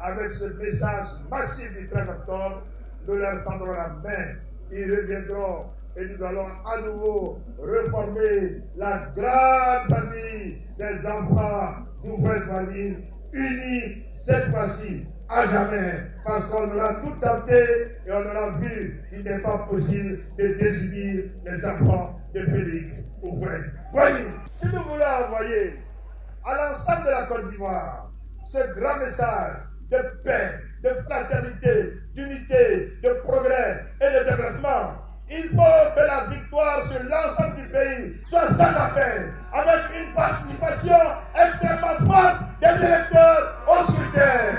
avec ce message massif du 13 octobre, nous leur tendrons la main. Ils reviendront et nous allons à nouveau reformer la grande famille des enfants d'Oufouette-Malines, unis cette fois-ci à jamais, parce qu'on aura tout tenté et on aura vu qu'il n'est pas possible de désunir les enfants de Félix Houphouët-Boigny. Si nous voulons envoyer à l'ensemble de la Côte d'Ivoire ce grand message de paix, de fraternité, d'unité, de progrès et de développement, il faut que la victoire sur l'ensemble du pays soit sans appel, avec une participation extrêmement forte des électeurs au scrutin.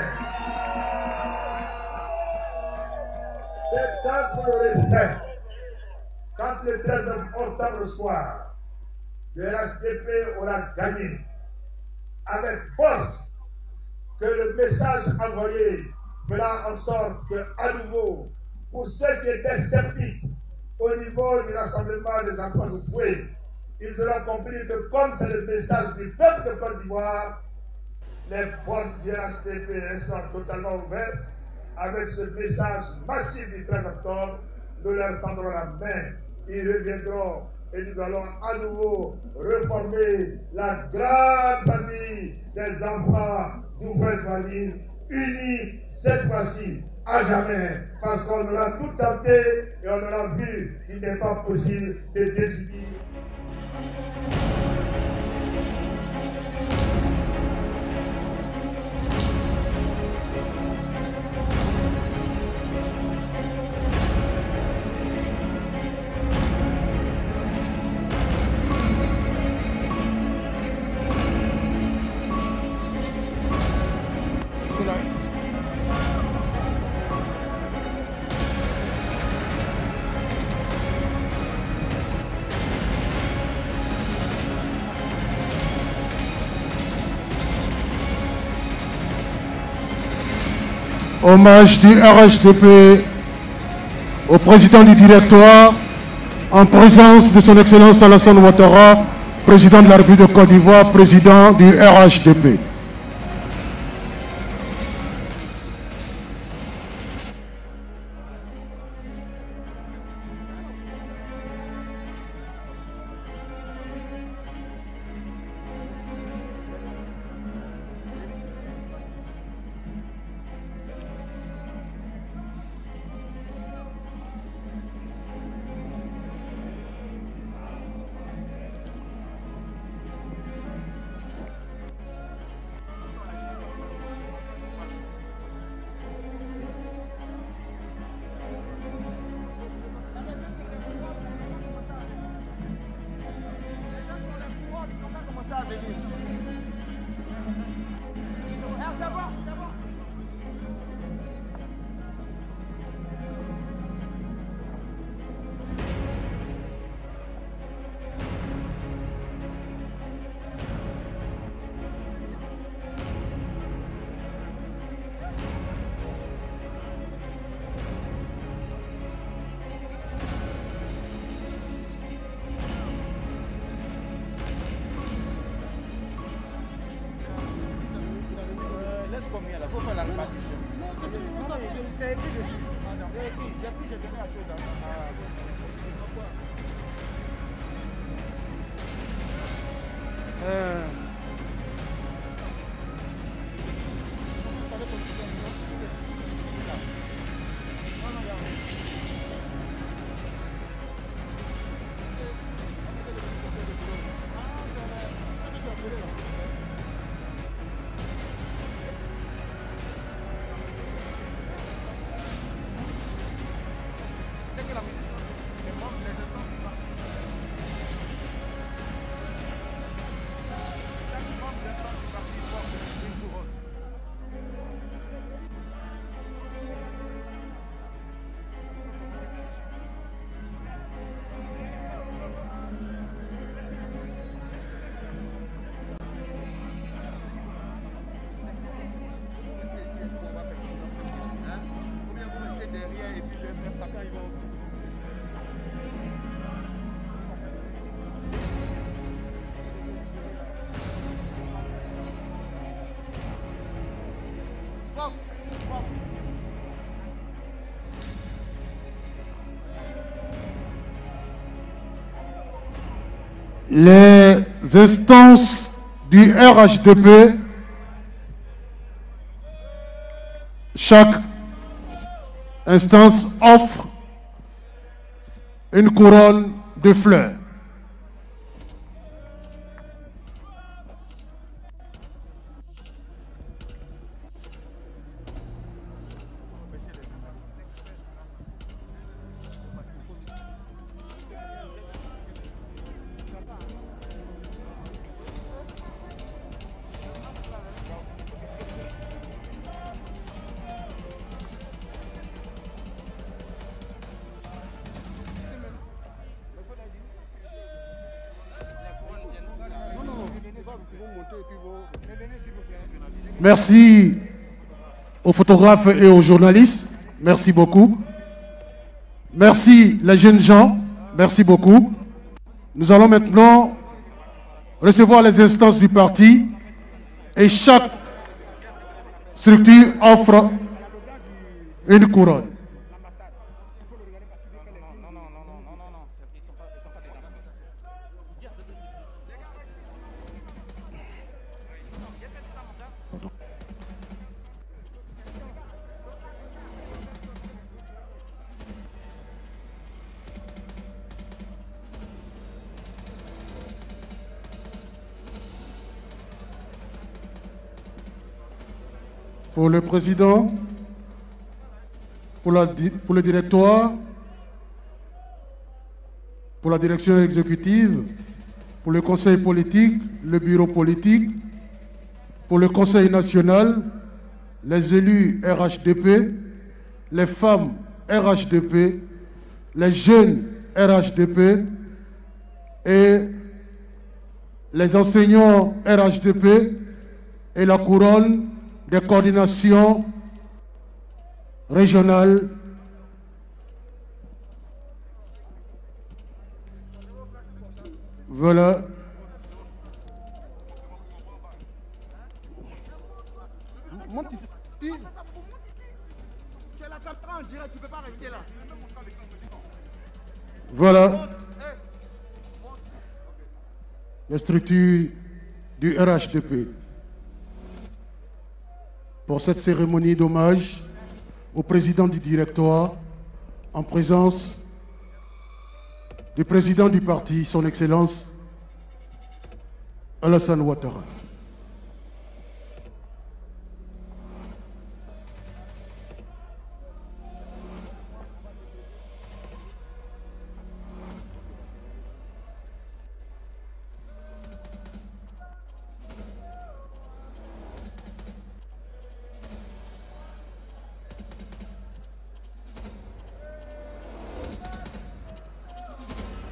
C'est quand vous l'aurez fait, quand le 13 octobre soir, le RHDP aura gagné avec force, que le message envoyé fera en sorte que, à nouveau, pour ceux qui étaient sceptiques au niveau du rassemblement des enfants de Fouet, ils auront compris que comme c'est le message du peuple de Côte d'Ivoire, les portes du RHDP resteront totalement ouvertes. Avec ce message massif du 13 octobre, nous leur tendrons la main. Ils reviendront et nous allons à nouveau reformer la grande famille des enfants d'Oufouët-Malines, unis cette fois-ci à jamais, parce qu'on aura tout tenté et on aura vu qu'il n'est pas possible de désunir. Hommage du RHDP au président du directoire, en présence de son Excellence Alassane Ouattara, président de la République de Côte d'Ivoire, président du RHDP. Les instances du RHDP, chaque instance offre une couronne de fleurs. Merci aux photographes et aux journalistes. Merci beaucoup. Merci les jeunes gens. Merci beaucoup. Nous allons maintenant recevoir les instances du parti et chaque structure offre une couronne. Pour le président, pour le directoire, pour la direction exécutive, pour le conseil politique, le bureau politique, pour le conseil national, les élus RHDP, les femmes RHDP, les jeunes RHDP et les enseignants RHDP et la couronne des coordinations régionales. Voilà. Tu es la caméra en direct, tu ne peux pas rester là. Voilà. Les structures du RHDP. Pour cette cérémonie d'hommage au président du directoire, en présence du président du parti, son Excellence Alassane Ouattara.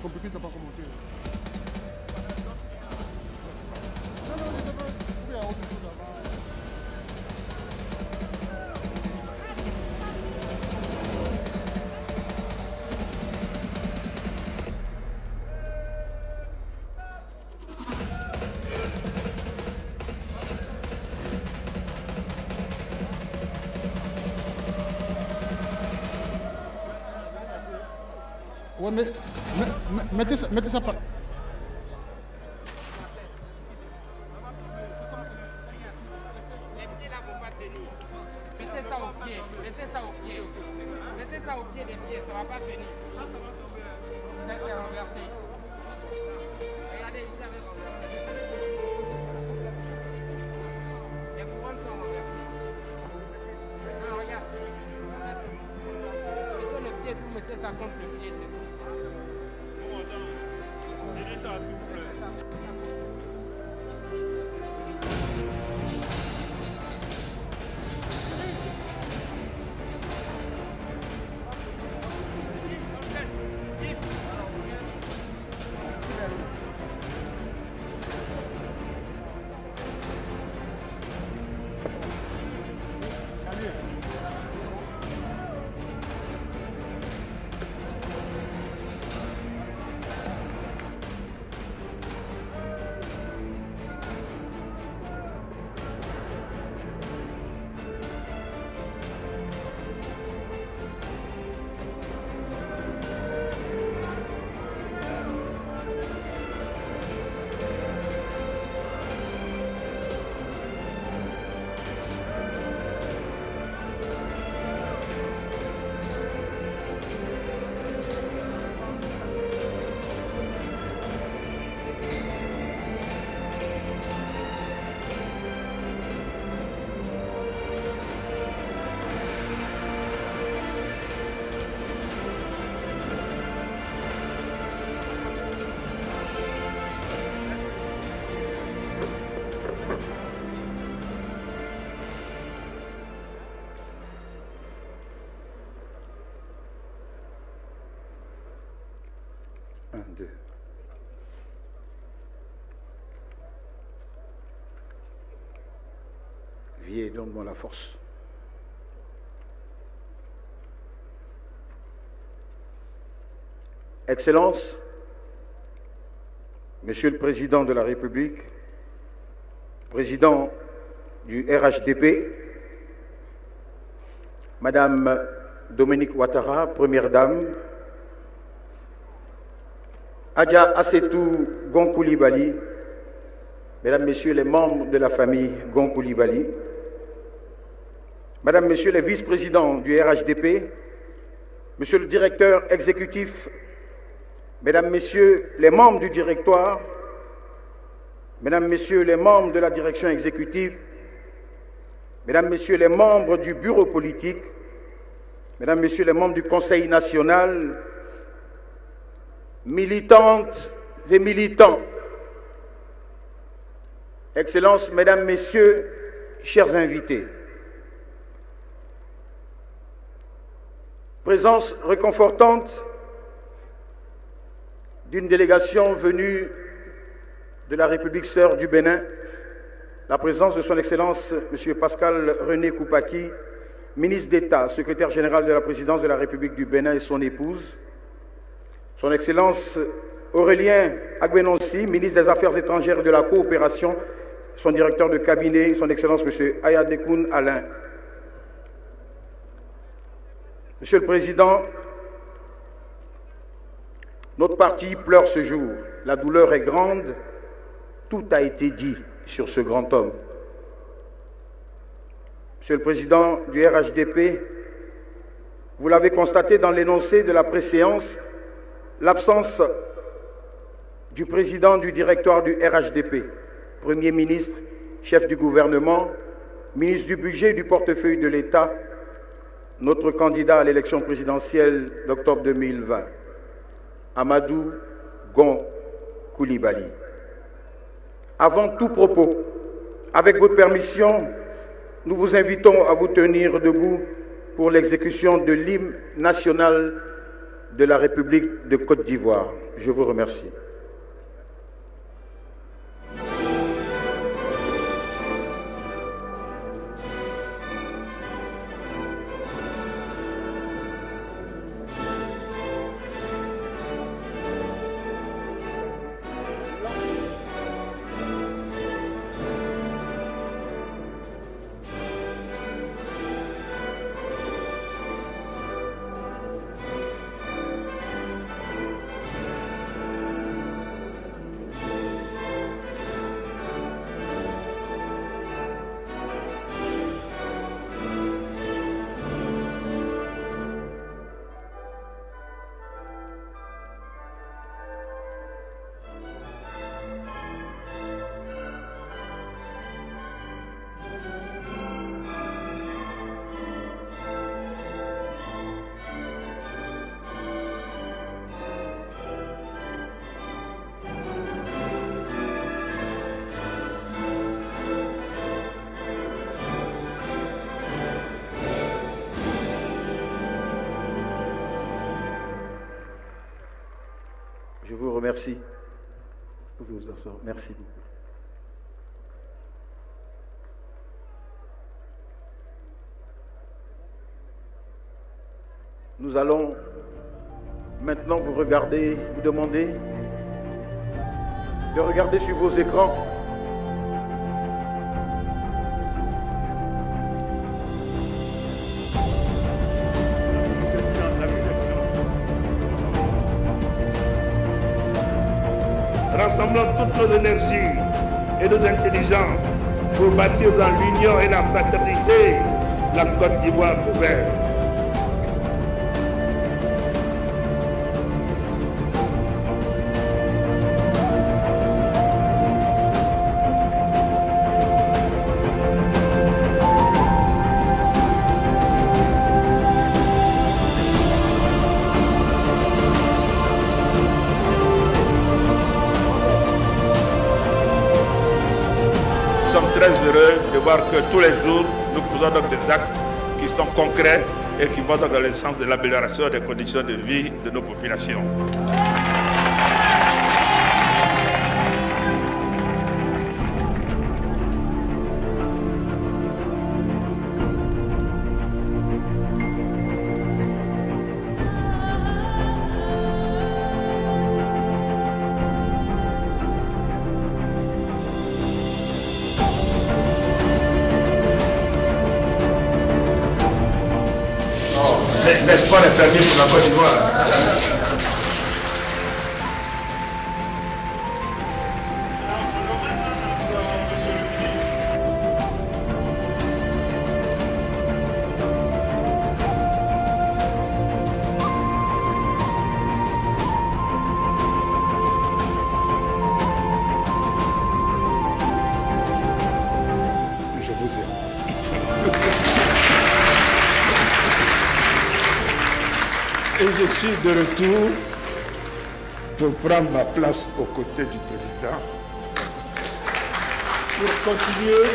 Compliqué de ne pas commenter. Non, non, c'est pas. Il y a autre chose avant. Ouais, mais mettez ça par... Les pieds là vont pas tenir. Mettez ça au pied. Mettez ça au pied. Mettez ça au pied des pieds, ça va pas tenir. Ça c'est renversé. Regardez, vous avez renversé. Les couronnes sont renversées. Non, regarde. Mettez le pied, vous mettez ça contre le pied, c'est tout. 1, 2. Viens, donne-moi la force. Excellences, Monsieur le Président de la République, Président du RHDP, Madame Dominique Ouattara, Première Dame, Adja Assetou Gon Coulibaly, Mesdames, Messieurs les membres de la famille Gon Coulibaly, Madame, Messieurs les vice-présidents du RHDP, Monsieur le directeur exécutif, Mesdames, Messieurs les membres du directoire, Mesdames, Messieurs les membres de la direction exécutive, Mesdames, Messieurs les membres du bureau politique, Mesdames, Messieurs les membres du Conseil national, militantes et militants, Excellences, Mesdames, Messieurs, chers invités, présence réconfortante d'une délégation venue de la République sœur du Bénin, la présence de son Excellence M. Pascal René Koupaki, ministre d'État, secrétaire général de la présidence de la République du Bénin et son épouse, son Excellence Aurélien Agbenonsi, ministre des Affaires étrangères et de la coopération, son directeur de cabinet, son Excellence M. Ayadekoun Alain. Monsieur le Président, notre parti pleure ce jour. La douleur est grande. Tout a été dit sur ce grand homme. Monsieur le Président du RHDP, vous l'avez constaté dans l'énoncé de la préséance, l'absence du président du directoire du RHDP, Premier ministre, chef du gouvernement, ministre du budget et du portefeuille de l'État, notre candidat à l'élection présidentielle d'octobre 2020. Amadou Gon Coulibaly. Avant tout propos, avec votre permission, nous vous invitons à vous tenir debout pour l'exécution de l'hymne national de la République de Côte d'Ivoire. Je vous remercie. Je vous remercie. Merci beaucoup. Nous allons maintenant vous regarder, vous demander de regarder sur vos écrans rassemblons toutes nos énergies et nos intelligences pour bâtir dans l'union et la fraternité la Côte d'Ivoire nouvelle. Nous sommes très heureux de voir que tous les jours, nous posons donc des actes qui sont concrets et qui vont dans le sens de l'amélioration des conditions de vie de nos populations. L'espoir est permis pour la Côte d'Ivoire. Je vous aime. Et je suis de retour pour prendre ma place aux côtés du président pour continuer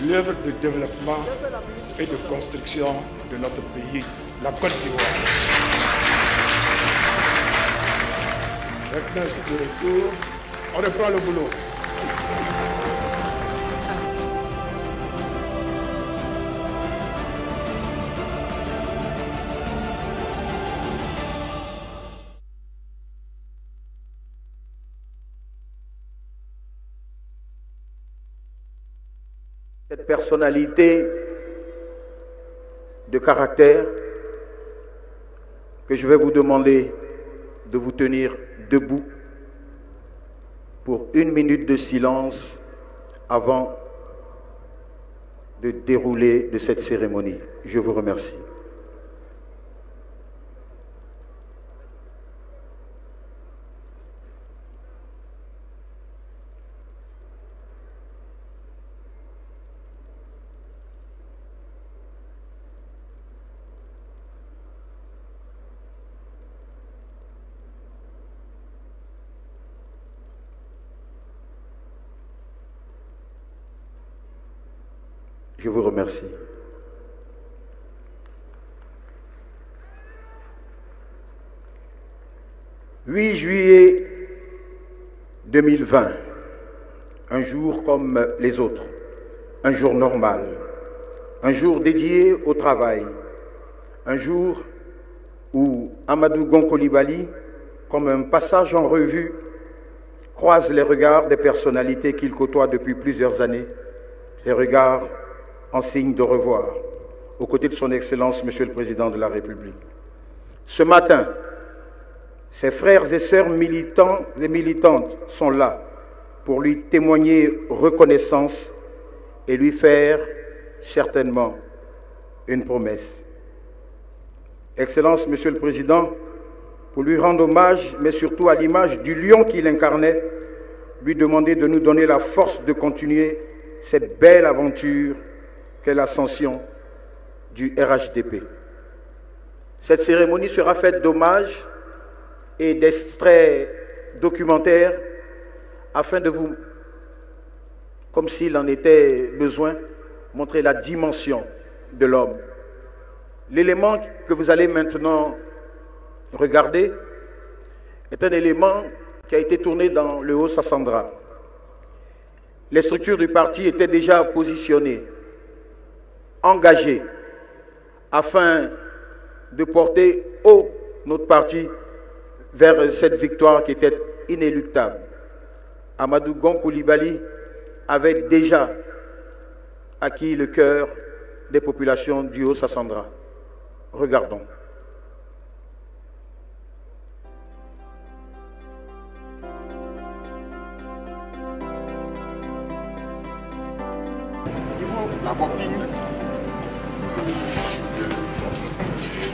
l'œuvre de développement et de construction de notre pays, la Côte d'Ivoire. Maintenant, je suis de retour. On reprend le boulot. Cette personnalité de caractère que je vais vous demander de vous tenir debout pour 1 minute de silence avant de dérouler de cette cérémonie. Je vous remercie. Je vous remercie. « 8 juillet 2020, un jour comme les autres, un jour normal, un jour dédié au travail, un jour où Amadou Gon Coulibaly, comme un passage en revue, croise les regards des personnalités qu'il côtoie depuis plusieurs années, ces regards en signe de revoir, aux côtés de son Excellence, Monsieur le Président de la République. Ce matin, ses frères et sœurs militants et militantes sont là pour lui témoigner reconnaissance et lui faire certainement une promesse. Excellence, Monsieur le Président, pour lui rendre hommage, mais surtout à l'image du lion qu'il incarnait, lui demander de nous donner la force de continuer cette belle aventure qu'est l'ascension du RHDP. Cette cérémonie sera faite d'hommages et d'extraits documentaires afin de vous, comme s'il en était besoin, montrer la dimension de l'homme. L'élément que vous allez maintenant regarder est un élément qui a été tourné dans le Haut-Sassandra. Les structures du parti étaient déjà positionnées, engagées, afin de porter haut notre parti vers cette victoire qui était inéluctable. Amadou Gon Coulibaly avait déjà acquis le cœur des populations du Haut-Sassandra. Regardons.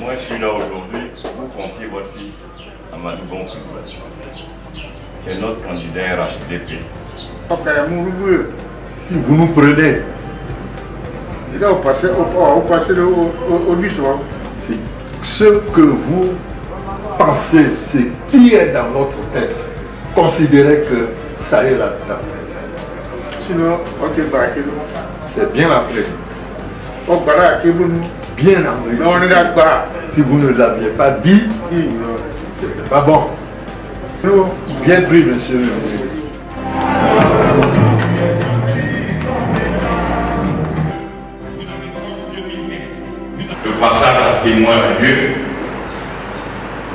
Moi, je suis là aujourd'hui pour confier votre fils, Amadou Gon Coulibaly, qui est notre candidat RHDP. Si vous nous prenez, au passé au lycée, c'est ce que vous pensez, ce qui est dans notre tête. Considérez que ça est là-dedans. Sinon, c'est bien après. Bien après. Si vous ne l'aviez pas dit, c'était pas bon. Bien pris, monsieur le ministre. Le passage à témoin a lieu,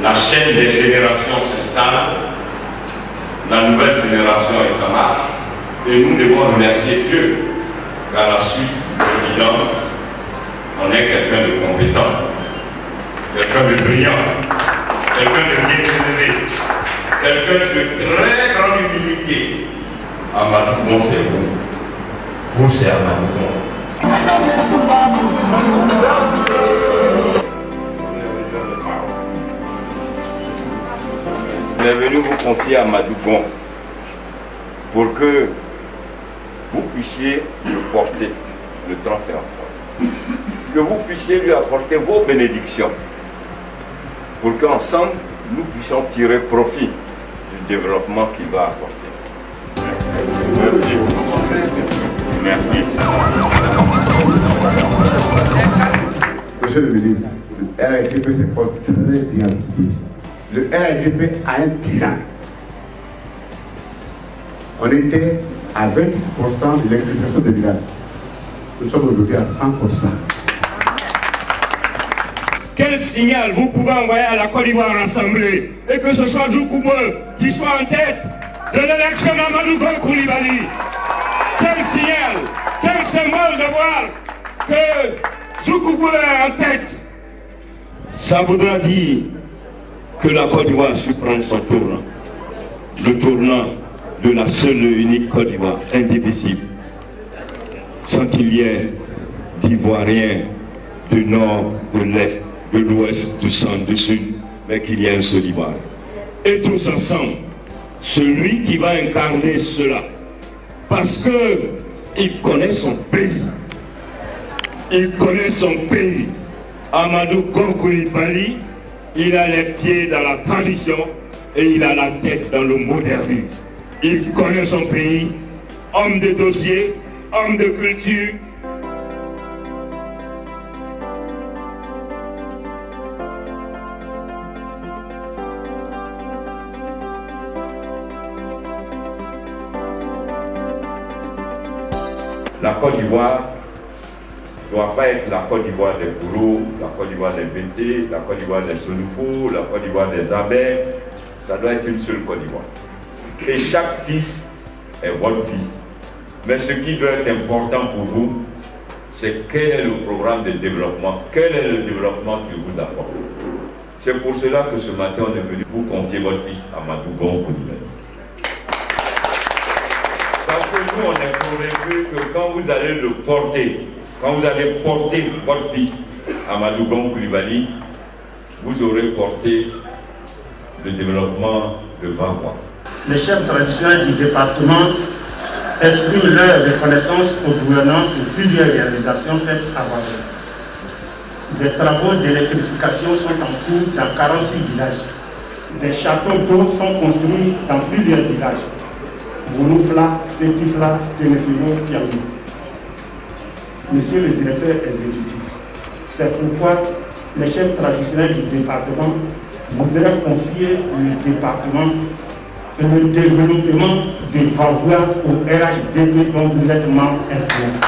la chaîne des générations s'installe, la nouvelle génération est en marche, et nous devons remercier Dieu qu'à la suite du président, on est quelqu'un de compétent, quelqu'un de brillant, quelqu'un de bien élevé, quelqu'un de très grande humilité. Amadou Bon, c'est vous. Vous, c'est Amadou Bon. On est venu vous confier Amadou Bon pour que vous puissiez le porter le 31 octobre. Que vous puissiez lui apporter vos bénédictions pour qu'ensemble, nous puissions tirer profit du développement qu'il va apporter. Merci. Merci. Monsieur le ministre, le RHDP se porte très bien. Le RHDP a un bilan. On était à 20% de l'électrification des villages. Nous sommes aujourd'hui à 100%. Quel signal vous pouvez envoyer à la Côte d'Ivoire rassemblée et que ce soit Joukoubou qui soit en tête de l'élection d'Amadou Bon Coulibaly? Quel signal, quel symbole de voir que Joukoubou est en tête? Ça voudra dire que la Côte d'Ivoire a su prendre son tournant. Le tournant de la seule et unique Côte d'Ivoire, indivisible. Sans qu'il y ait d'Ivoiriens du nord, de l'est, de l'ouest, du centre, du sud, mais qu'il y ait un seul Ivoire. Et tous ensemble, celui qui va incarner cela, parce qu'il connaît son pays. Il connaît son pays. Amadou Bon Coulibaly, il a les pieds dans la tradition et il a la tête dans le modernisme. Il connaît son pays, homme de dossier, homme de culture. La Côte d'Ivoire ne doit pas être la Côte d'Ivoire des Bourreaux, la Côte d'Ivoire des Bété, la Côte d'Ivoire des Sonufo, la Côte d'Ivoire des Abers. Ça doit être une seule Côte d'Ivoire. Et chaque fils est votre fils. Mais ce qui doit être important pour vous, c'est quel est le programme de développement, quel est le développement qu'il vous apporte. C'est pour cela que ce matin, on est venu vous confier votre fils Amadou Bon Coulibaly. Parce que nous, on est convaincus que quand vous allez le porter, quand vous allez porter votre fils Amadou Bon Coulibaly, vous aurez porté le développement de 20 mois. Les chefs traditionnels du département expriment leur reconnaissance au gouvernement pour plusieurs réalisations faites à Ouaga. Des travaux d'électrification sont en cours dans 46 villages. Des châteaux d'eau sont construits dans plusieurs villages. Bouroufla, Sétifla, Ténéfilo, Tiamou. Monsieur le directeur exécutif, c'est pourquoi les chefs traditionnels du département voudraient confier le département et le développement de Vavoua au RHDP dont vous êtes membre influent.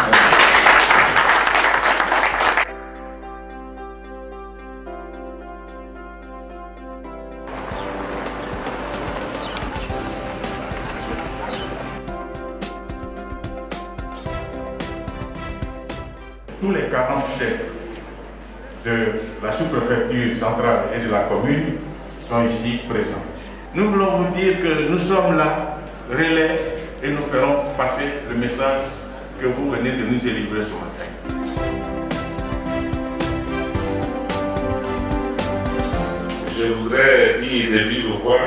Tous les 40 chefs de la sous-préfecture centrale et de la commune sont ici présents. Nous voulons vous dire que nous sommes là, relais, et nous ferons passer le message que vous venez de nous délivrer ce matin. Je voudrais dire de vive voix